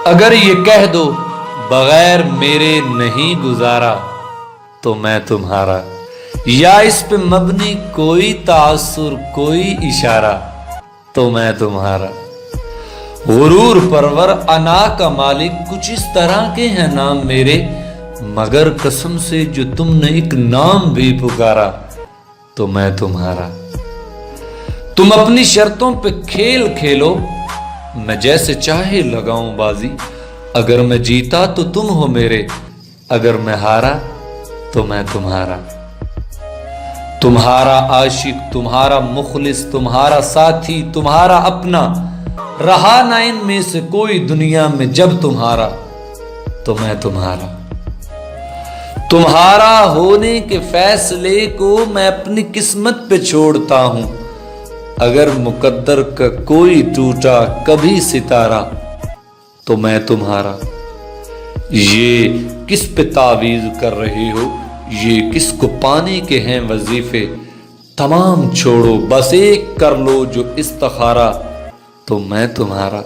اگر یہ کہہ دو بغیر میرے نہیں گزارا تو میں تمہارا، یا اس پہ مبنی کوئی تاثر کوئی اشارہ تو میں تمہارا۔ غرور پرور انا کا مالک کچھ اس طرح کے ہیں نام میرے، مگر قسم سے جو تم نے ایک نام بھی پکارا تو میں تمہارا۔ تم اپنی شرطوں پہ کھیل کھیلو، میں جیسے چاہے لگاؤں بازی، اگر میں جیتا تو تم ہو میرے، اگر میں ہارا تو میں تمہارا۔ تمہارا عاشق، تمہارا مخلص، تمہارا ساتھی، تمہارا اپنا، رہا نہ ان میں سے کوئی دنیا میں جب تمہارا تو میں تمہارا۔ تمہارا ہونے کے فیصلے کو میں اپنی قسمت پہ چھوڑتا ہوں، اگر مقدر کا کوئی ٹوٹا کبھی ستارہ تو میں تمہارا۔ یہ کس پہ تعویذ کر رہے ہو، یہ کس کو پانے کے ہیں وظیفے، تمام چھوڑو بس ایک کر لو جو استخارہ تو میں تمہارا۔